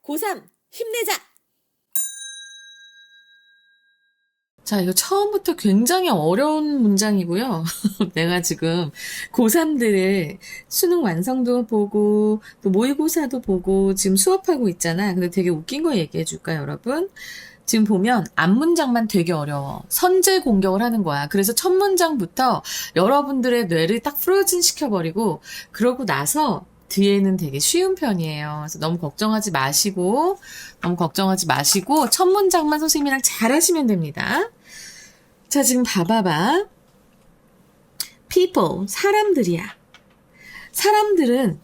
고3 힘내자! 자, 이거 처음부터 굉장히 어려운 문장이고요. 내가 지금 고3들의 수능 완성도 보고, 또 모의고사도 보고, 지금 수업하고 있잖아. 근데 되게 웃긴 거 얘기해 줄까요, 여러분? 지금 보면 앞문장만 되게 어려워. 선제 공격을 하는 거야. 그래서 첫 문장부터 여러분들의 뇌를 딱 프로즌 시켜버리고, 그러고 나서 뒤에는 되게 쉬운 편이에요. 그래서 너무 걱정하지 마시고, 첫 문장만 선생님이랑 잘 하시면 됩니다. 자, 지금 봐봐봐. people, 사람들이야. 사람들은,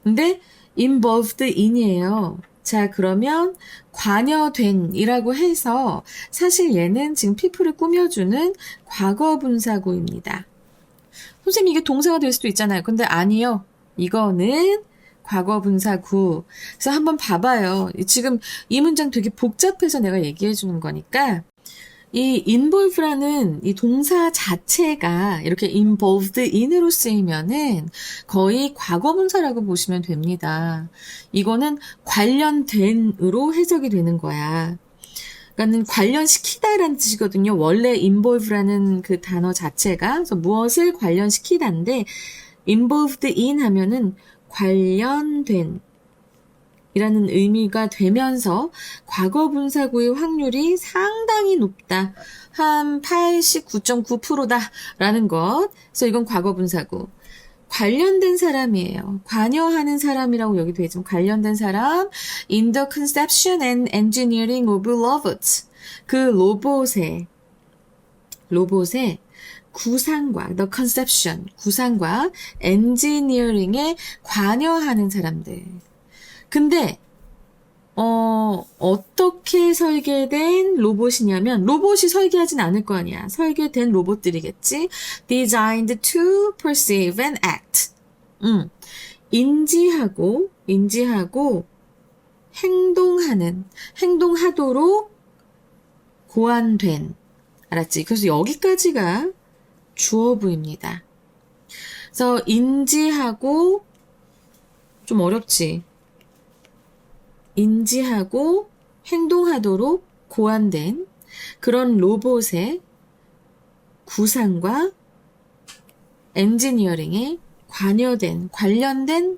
근데 involved in이에요. 자, 그러면 관여된 이라고 해서 사실 얘는 지금 people을 꾸며주는 과거분사구입니다. 선생님 이게 동사가 될 수도 있잖아요. 근데 아니요. 이거는 과거분사구. 그래서 한번 봐봐요. 지금 이 문장 되게 복잡해서 내가 얘기해 주는 거니까 이 involve라는 이 동사 자체가 이렇게 involved in으로 쓰이면은 거의 과거분사라고 보시면 됩니다. 이거는 관련된으로 해석이 되는 거야. 그러니까는 관련시키다라는 뜻이거든요. 원래 involve라는 그 단어 자체가 그래서 무엇을 관련시키다인데 involved in 하면은 관련된 이라는 의미가 되면서 과거분사구의 확률이 상당히 높다. 한 89.9%다라는 것. 그래서 이건 과거분사구. 관련된 사람이에요. 관여하는 사람이라고 여기 되어 있지만 관련된 사람. In the conception and engineering of robots. 그 로봇의 구상과 the conception, 구상과 engineering에 관여하는 사람들. 근데 어떻게 설계된 로봇이냐면 로봇이 설계하진 않을 거 아니야. 설계된 로봇들이겠지. Designed to perceive and act. 인지하고 행동하도록 고안된. 알았지? 그래서 여기까지가 주어부입니다. 그래서 인지하고 좀 어렵지? 인지하고 행동하도록 고안된 그런 로봇의 구상과 엔지니어링에 관련된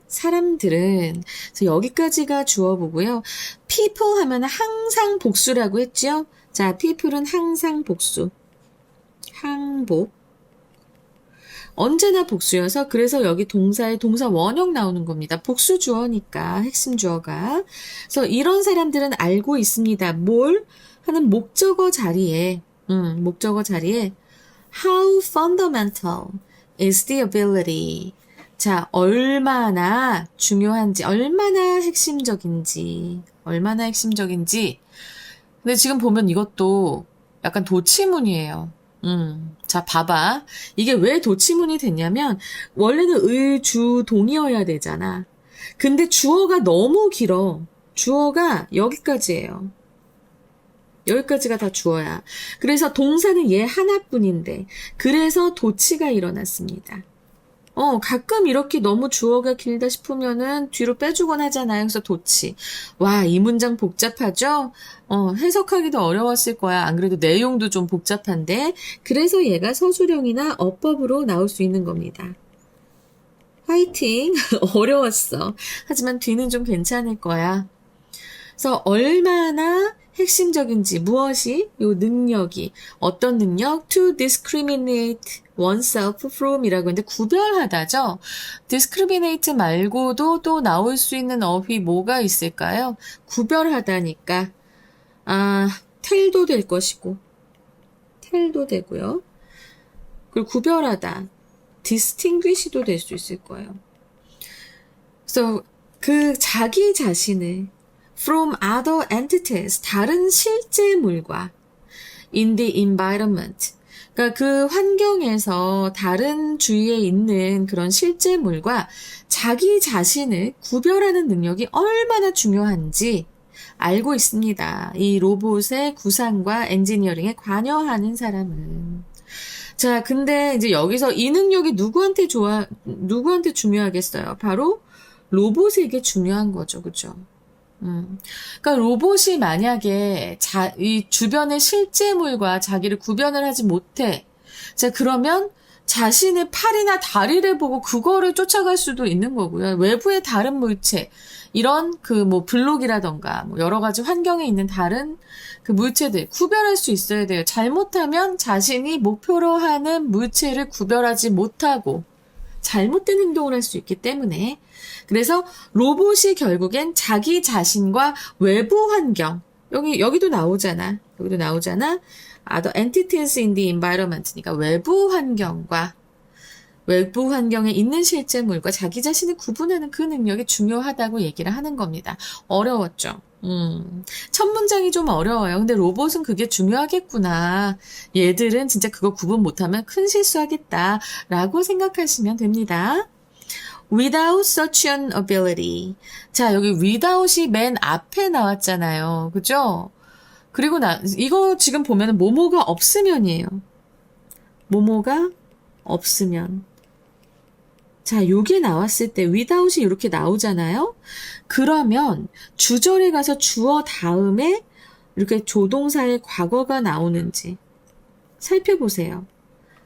사람들은 그래서 여기까지가 주어보고요. people 하면 항상 복수라고 했죠. 자, people은 항상 복수. 항복. 언제나 복수여서 그래서 여기 동사의 동사 원형 나오는 겁니다. 복수 주어니까 핵심 주어가. 그래서 이런 사람들은 알고 있습니다. 뭘? 하는 목적어 자리에 how fundamental is the ability. 자, 얼마나 중요한지, 얼마나 핵심적인지. 근데 지금 보면 이것도 약간 도치문이에요. 자, 봐봐. 이게 왜 도치문이 됐냐면, 원래는 의, 주, 동이어야 되잖아. 근데 주어가 너무 길어. 주어가 여기까지예요. 여기까지가 다 주어야. 그래서 동사는 얘 하나뿐인데, 그래서 도치가 일어났습니다. 가끔 이렇게 너무 주어가 길다 싶으면은 뒤로 빼주곤 하잖아요. 그래서 도치. 와, 이 문장 복잡하죠? 해석하기도 어려웠을 거야. 안 그래도 내용도 좀 복잡한데. 그래서 얘가 서술형이나 어법으로 나올 수 있는 겁니다. 화이팅! 어려웠어. 하지만 뒤는 좀 괜찮을 거야. 그래서 얼마나 핵심적인지 무엇이 요 능력이 어떤 능력? To discriminate oneself from 이라고 했는데 구별하다죠. discriminate 말고도 또 나올 수 있는 어휘 뭐가 있을까요? 구별하다니까 tell도 될 것이고 tell도 되고요. 그리고 구별하다 distinguish도 될 수 있을 거예요. 그래서 그 자기 자신을 from other entities, 다른 실제물과 in the environment, 그러니까 그 환경에서 다른 주위에 있는 그런 실제물과 자기 자신을 구별하는 능력이 얼마나 중요한지 알고 있습니다. 이 로봇의 구상과 엔지니어링에 관여하는 사람은. 자, 근데 이제 여기서 이 능력이 누구한테 중요하겠어요? 바로 로봇에게 중요한 거죠. 그죠? 그러니까 로봇이 만약에 이 주변의 실제물과 자기를 구별을 하지 못해. 자, 그러면 자신의 팔이나 다리를 보고 그거를 쫓아갈 수도 있는 거고요. 외부의 다른 물체, 이런 블록이라던가 여러 가지 환경에 있는 다른 그 물체들 구별할 수 있어야 돼요. 잘못하면 자신이 목표로 하는 물체를 구별하지 못하고 잘못된 행동을 할 수 있기 때문에, 그래서 로봇이 결국엔 자기 자신과 외부 환경, 여기도 나오잖아. Other entities in the environment니까 외부 환경에 있는 실제물과 자기 자신을 구분하는 그 능력이 중요하다고 얘기를 하는 겁니다. 어려웠죠? 첫 문장이 좀 어려워요. 근데 로봇은 그게 중요하겠구나. 얘들은 진짜 그거 구분 못하면 큰 실수하겠다라고 생각하시면 됩니다. Without such an ability. 자, 여기 without이 맨 앞에 나왔잖아요. 그죠? 그리고 이거 지금 보면은 뭐뭐가 없으면이에요. 뭐뭐가 없으면. 자, 요게 나왔을 때 without이 이렇게 나오잖아요. 그러면 주절에 가서 주어 다음에 이렇게 조동사의 과거가 나오는지 살펴보세요.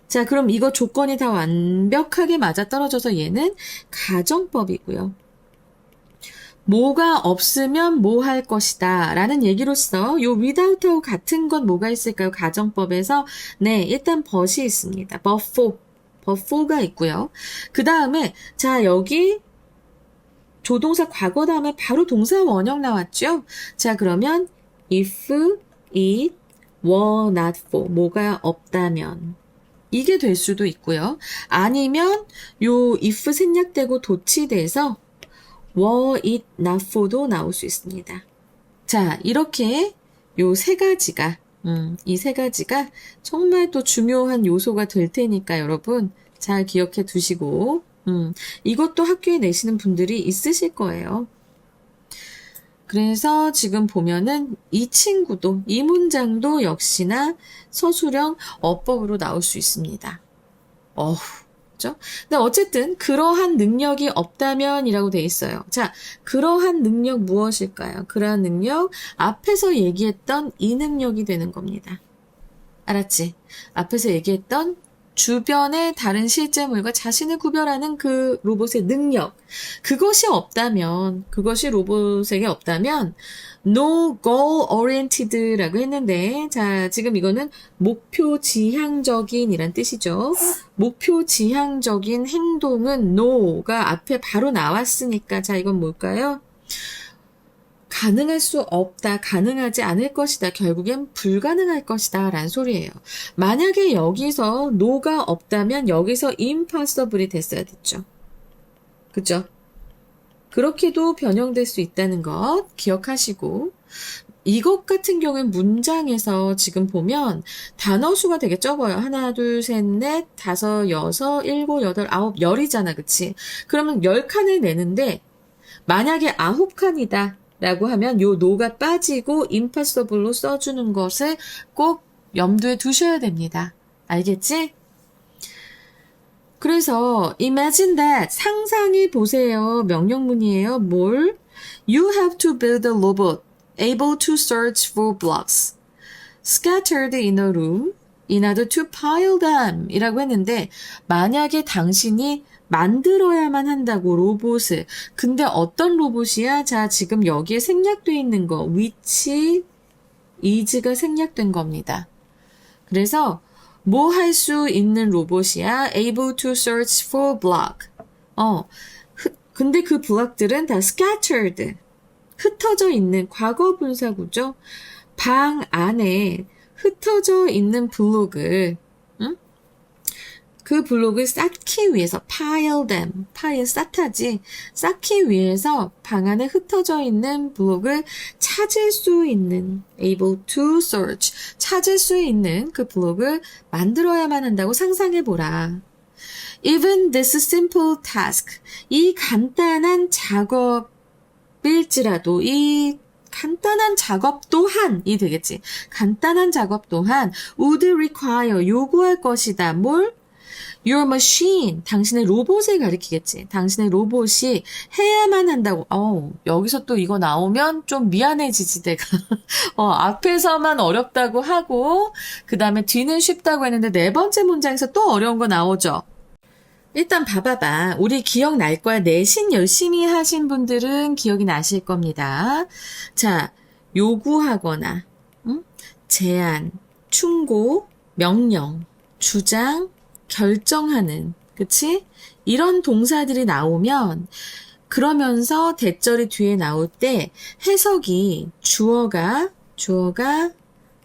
자, 그럼 이거 조건이 다 완벽하게 맞아떨어져서 얘는 가정법이고요. 뭐가 없으면 뭐 할 것이다 라는 얘기로서 요 without하고 같은 건 뭐가 있을까요? 가정법에서 네, 일단 but이 있습니다. but for가 있고요. 그 다음에 자, 여기 조동사 과거 다음에 바로 동사 원형 나왔죠? 자, 그러면 if it were not for, 뭐가 없다면 이게 될 수도 있고요. 아니면 요 if 생략되고 도치돼서 were it not for도 나올 수 있습니다. 자, 이렇게 요 세 가지가 이 세 가지가 정말 또 중요한 요소가 될 테니까 여러분 잘 기억해 두시고 이것도 학교에 내시는 분들이 있으실 거예요. 그래서 지금 보면은 이 친구도, 이 문장도 역시나 서술형 어법으로 나올 수 있습니다. 그죠? 근데 어쨌든 그러한 능력이 없다면이라고 돼 있어요. 자, 그러한 능력 무엇일까요? 그러한 능력 앞에서 얘기했던 이 능력이 되는 겁니다. 알았지? 앞에서 얘기했던 주변의 다른 실제물과 자신을 구별하는 그 로봇의 능력. 그것이 로봇에게 없다면 no goal oriented라고 했는데, 자, 지금 이거는 목표 지향적인 이란 뜻이죠. 목표 지향적인 행동은 no가 앞에 바로 나왔으니까, 자, 이건 뭘까요? 가능할 수 없다, 가능하지 않을 것이다, 결국엔 불가능할 것이다 라는 소리예요. 만약에 여기서 no가 없다면 여기서 impossible이 됐어야 됐죠. 그죠? 그렇게도 변형될 수 있다는 것 기억하시고, 이것 같은 경우엔 문장에서 지금 보면 단어 수가 되게 적어요. 하나, 둘, 셋, 넷, 다섯, 여섯, 일곱, 여덟, 아홉, 열이잖아. 그치? 그러면 10칸을 내는데 만약에 9칸이다 라고 하면 요 no가 빠지고 impossible로 써주는 것을 꼭 염두에 두셔야 됩니다. 알겠지? 그래서 imagine that, 상상해 보세요. 명령문이에요. 뭘? You have to build a robot able to search for blocks scattered in a room in order to pile them 이라고 했는데, 만약에 당신이 만들어야만 한다고 로봇을. 근데 어떤 로봇이야? 자, 지금 여기에 생략되어 있는 거 which is가 생략된 겁니다. 그래서 뭐 할 수 있는 로봇이야? able to search for block. 근데 그 블록들은 다 scattered, 흩어져 있는 과거 분사구죠. 방 안에 흩어져 있는 블록을 그 블록을 쌓기 위해서 pile them, pile 쌓다지, 쌓기 위해서 방 안에 흩어져 있는 블록을 찾을 수 있는, able to search, 찾을 수 있는 그 블록을 만들어야만 한다고 상상해보라. Even this simple task, 이 간단한 작업일지라도, 이 간단한 작업 또한이 되겠지. 간단한 작업 또한 would require, 요구할 것이다. 뭘? Your machine, 당신의 로봇을 가리키겠지. 당신의 로봇이 해야만 한다고. 여기서 또 이거 나오면 좀 미안해지지, 내가. 앞에서만 어렵다고 하고, 그 다음에 뒤는 쉽다고 했는데 네 번째 문장에서 또 어려운 거 나오죠. 일단 봐봐봐. 우리 기억날 거야. 내신 열심히 하신 분들은 기억이 나실 겁니다. 자, 요구하거나, 제안, 충고, 명령, 주장, 결정하는, 그치? 이런 동사들이 나오면, 그러면서 대절이 뒤에 나올 때 해석이 주어가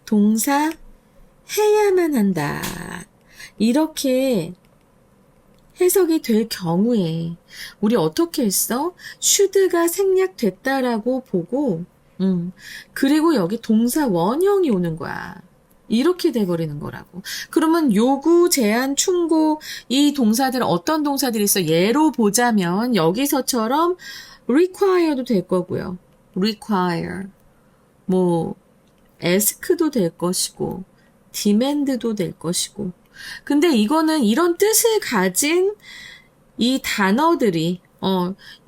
동사 해야만 한다. 이렇게 해석이 될 경우에 우리 어떻게 했어? should가 생략됐다라고 보고 그리고 여기 동사 원형이 오는 거야. 이렇게 돼버리는 거라고. 그러면 요구, 제안, 충고 이 동사들은 어떤 동사들이 있어? 예로 보자면 여기서처럼 require도 될 거고요. require 뭐 ask도 될 것이고 demand도 될 것이고 근데 이거는 이런 뜻을 가진 이 단어들이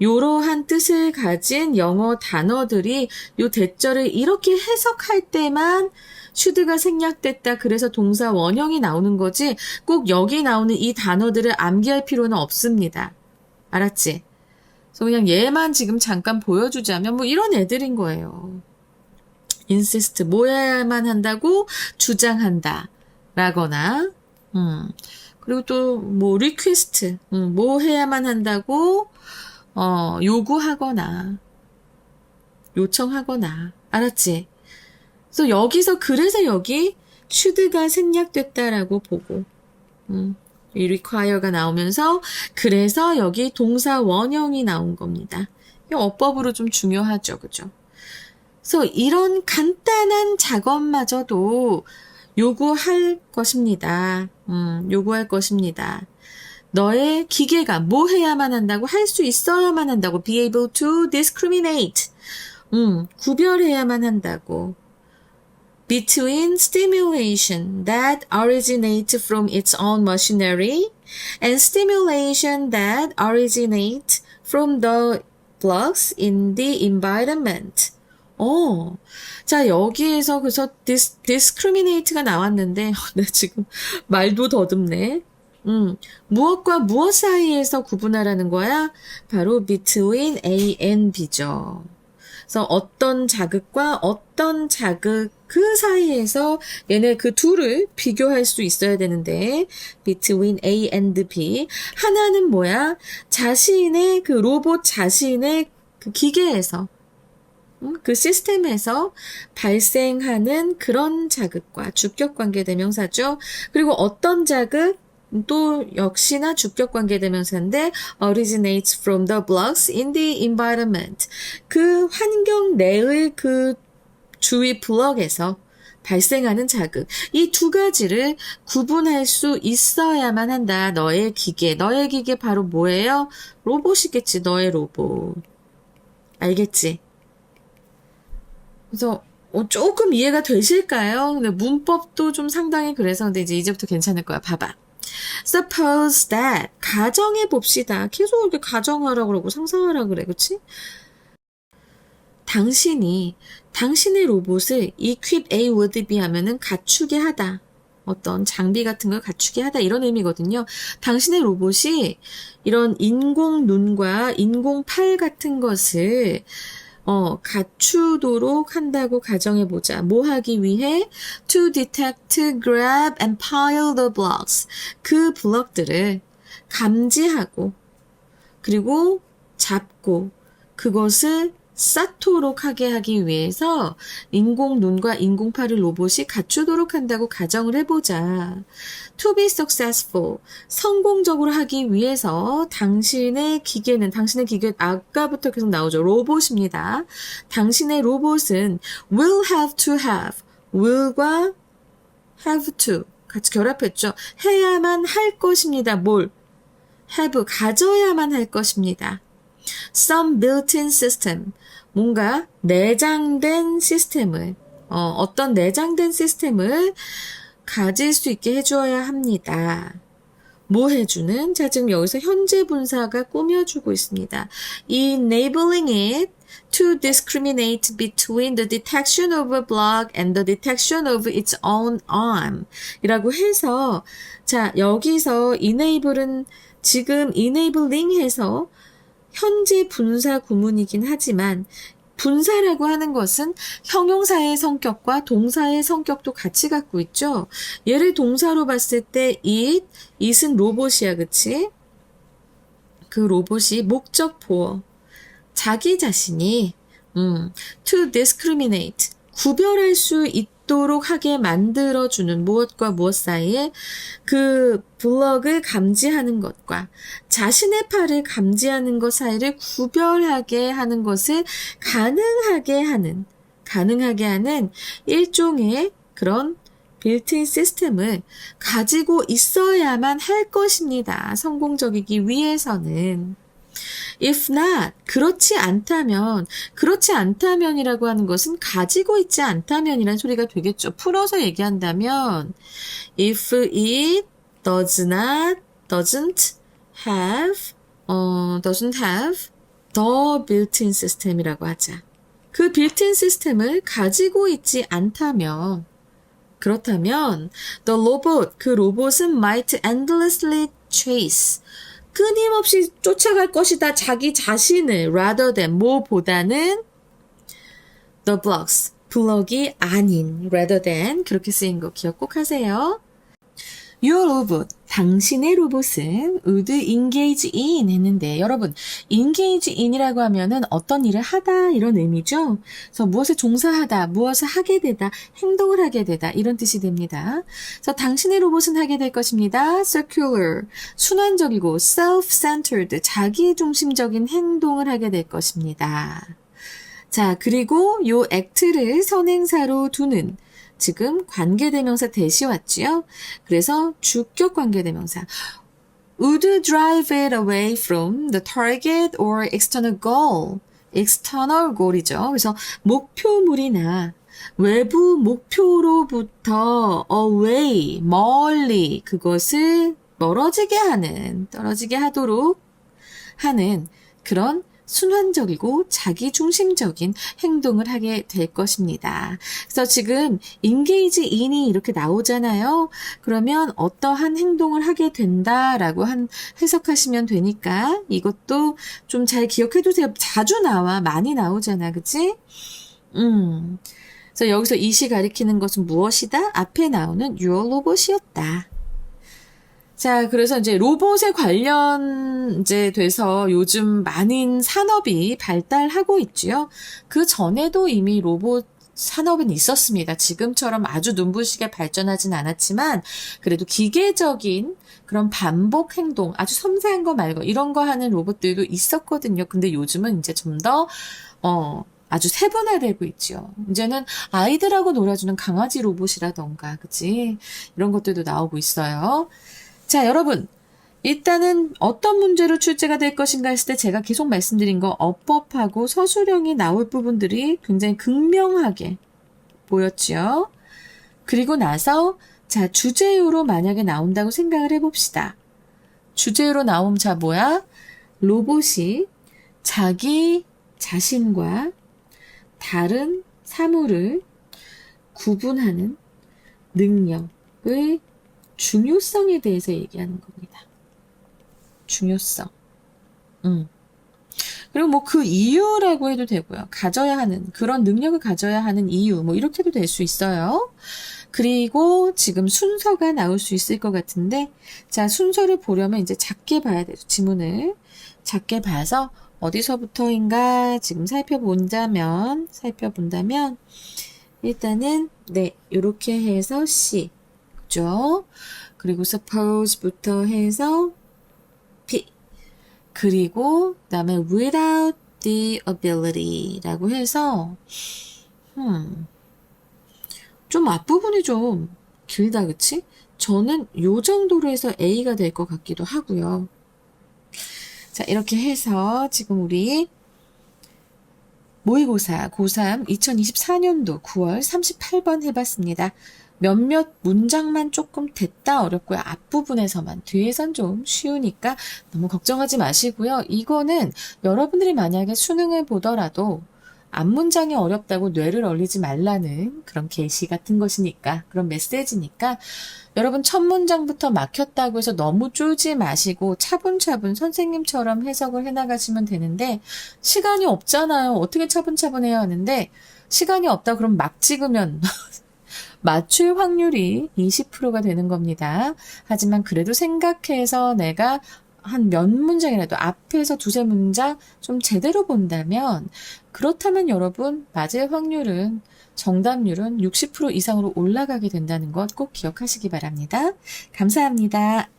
요러한 뜻을 가진 영어 단어들이 요 대절을 이렇게 해석할 때만 should가 생략됐다. 그래서 동사 원형이 나오는 거지 꼭 여기 나오는 이 단어들을 암기할 필요는 없습니다. 알았지? 그래서 그냥 얘만 지금 잠깐 보여주자면 뭐 이런 애들인 거예요. insist, 뭐 해야만 한다고 주장한다. 라거나 그리고 또 뭐 request, 뭐 해야만 한다고 요구하거나 요청하거나 알았지? 그래서 여기 should가 생략됐다라고 보고 이 require가 나오면서 그래서 여기 동사 원형이 나온 겁니다. 이 어법으로 좀 중요하죠. 그죠? 그래서 이런 간단한 작업마저도 요구할 것입니다. 요구할 것입니다. 너의 기계가 뭐 해야만 한다고? 할 수 있어야만 한다고. be able to discriminate. 구별해야만 한다고. between stimulation that originates from its own machinery and stimulation that originates from the flux in the environment. 자, 여기에서 그래서 discriminate가 나왔는데, 나 지금 말도 더듬네. 무엇과 무엇 사이에서 구분하라는 거야? 바로 between A and B죠. 그래서 어떤 자극과 어떤 자극 그 사이에서 얘네 그 둘을 비교할 수 있어야 되는데 between A and B 하나는 뭐야? 자신의 그 로봇 자신의 그 기계에서 그 시스템에서 발생하는 그런 자극과 주격관계 대명사죠. 그리고 어떤 자극 또 역시나 주격관계 대명사인데 originates from the blocks in the environment. 그 환경 내의 그 주위 블럭에서 발생하는 자극. 이 두 가지를 구분할 수 있어야만 한다. 너의 기계 바로 뭐예요? 로봇이겠지. 너의 로봇. 알겠지? 그래서 조금 이해가 되실까요? 근데 문법도 좀 상당히 그래서 근데 이제부터 괜찮을 거야. 봐봐. Suppose that 가정해 봅시다. 계속 이렇게 가정하라고 그러고 상상하라고 그래. 그치? 당신의 로봇을 equip A with B 하면은 갖추게 하다. 어떤 장비 같은 걸 갖추게 하다 이런 의미거든요. 당신의 로봇이 이런 인공 눈과 인공 팔 같은 것을 갖추도록 한다고 가정해보자. 뭐 하기 위해? To detect, grab, and pile the blocks. 그 블럭들을 감지하고, 그리고 잡고, 그것을 쌓도록 하게 하기 위해서 인공 눈과 인공 팔을 로봇이 갖추도록 한다고 가정을 해보자. To be successful. 성공적으로 하기 위해서 당신의 기계 아까부터 계속 나오죠. 로봇입니다. 당신의 로봇은 will have to have. will과 have to 같이 결합했죠. 해야만 할 것입니다. 뭘? have 가져야만 할 것입니다. Some built-in system, 뭔가 내장된 시스템을, 어떤 내장된 시스템을 가질 수 있게 해주어야 합니다. 뭐 해주는? 자, 지금 여기서 현재 분사가 꾸며주고 있습니다. Enabling it to discriminate between the detection of a block and the detection of its own arm. 이라고 해서, 자, 여기서 enable은 지금 enabling 해서 현재 분사 구문이긴 하지만 분사라고 하는 것은 형용사의 성격과 동사의 성격도 같이 갖고 있죠. 얘를 동사로 봤을 때 it은 로봇이야, 그치? 그 로봇이 목적 보어. 자기 자신이 to discriminate 구별할 수 있도록 하게 만들어주는 무엇과 무엇 사이에 그 블럭을 감지하는 것과 자신의 팔을 감지하는 것 사이를 구별하게 하는 것을 가능하게 하는 일종의 그런 빌트인 시스템을 가지고 있어야만 할 것입니다. 성공적이기 위해서는. If not, 그렇지 않다면이라고 하는 것은 가지고 있지 않다면이란 소리가 되겠죠. 풀어서 얘기한다면, if it doesn't have the built-in system이라고 하자. 그 built-in 시스템을 가지고 있지 않다면, 그렇다면, 그 로봇은 might endlessly chase, 끊임없이 쫓아갈 것이다. 자기 자신을 rather than 뭐보다는 the blocks 블럭이 아닌 rather than 그렇게 쓰인 거 기억 꼭 하세요. Your robot 당신의 로봇은 would engage in 했는데 여러분 engage in이라고 하면은 어떤 일을 하다 이런 의미죠. 그래서 무엇을 종사하다, 무엇을 하게 되다, 행동을 하게 되다 이런 뜻이 됩니다. 그래서 당신의 로봇은 하게 될 것입니다. circular 순환적이고 self-centered 자기중심적인 행동을 하게 될 것입니다. 자, 그리고 요 act를 선행사로 두는 지금 관계대명사 대시 왔지요? 그래서 주격 관계대명사. Would drive it away from the target or external goal. external goal이죠. 그래서 목표물이나 외부 목표로부터 away, 멀리 그것을 떨어지게 하도록 하는 그런 순환적이고 자기중심적인 행동을 하게 될 것입니다. 그래서 지금 engage in이 이렇게 나오잖아요. 그러면 어떠한 행동을 하게 된다라고 해석하시면 되니까 이것도 좀 잘 기억해두세요. 자주 나와. 많이 나오잖아. 그치? 그래서 여기서 it이 가리키는 것은 무엇이다? 앞에 나오는 your 로봇이었다. 자, 그래서 이제 로봇에 돼서 요즘 많은 산업이 발달하고 있지요. 그 전에도 이미 로봇 산업은 있었습니다. 지금처럼 아주 눈부시게 발전하진 않았지만, 그래도 기계적인 그런 반복 행동, 아주 섬세한 거 말고 이런 거 하는 로봇들도 있었거든요. 근데 요즘은 이제 좀 더, 아주 세분화되고 있죠. 이제는 아이들하고 놀아주는 강아지 로봇이라던가, 그치? 이런 것들도 나오고 있어요. 자, 여러분. 일단은 어떤 문제로 출제가 될 것인가 했을 때 제가 계속 말씀드린 거 어법하고 서술형이 나올 부분들이 굉장히 극명하게 보였죠. 그리고 나서 자, 주제어로 만약에 나온다고 생각을 해봅시다. 주제어로 나오면 자, 뭐야? 로봇이 자기 자신과 다른 사물을 구분하는 능력의 중요성에 대해서 얘기하는 겁니다. 중요성. 그리고 뭐 그 이유라고 해도 되고요. 가져야 하는, 그런 능력을 가져야 하는 이유, 뭐 이렇게도 될 수 있어요. 그리고 지금 순서가 나올 수 있을 것 같은데, 자, 순서를 보려면 이제 작게 봐야 돼요. 지문을. 작게 봐서 어디서부터인가 지금 살펴본다면, 일단은, 네, 요렇게 해서 C. 그죠? 그리고 suppose부터 해서 P. 그리고 그다음에 without the ability라고 해서 좀 앞부분이 좀 길다, 그치? 저는 요 정도로 해서 A가 될 것 같기도 하고요. 자, 이렇게 해서 지금 우리 모의고사 고3 2024년도 9월 38번 해봤습니다. 몇몇 문장만 조금 됐다 어렵고요. 앞부분에서만. 뒤에선 좀 쉬우니까 너무 걱정하지 마시고요. 이거는 여러분들이 만약에 수능을 보더라도 앞문장이 어렵다고 뇌를 얼리지 말라는 그런 계시 같은 것이니까, 그런 메시지니까 여러분 첫 문장부터 막혔다고 해서 너무 쫄지 마시고 차분차분 선생님처럼 해석을 해나가시면 되는데, 시간이 없잖아요. 어떻게 차분차분 해야 하는데, 시간이 없다 그럼 막 찍으면 맞출 확률이 20%가 되는 겁니다. 하지만 그래도 생각해서 내가 한 몇 문장이라도 앞에서 두세 문장 좀 제대로 본다면, 그렇다면 여러분 맞을 확률은, 정답률은 60% 이상으로 올라가게 된다는 것 꼭 기억하시기 바랍니다. 감사합니다.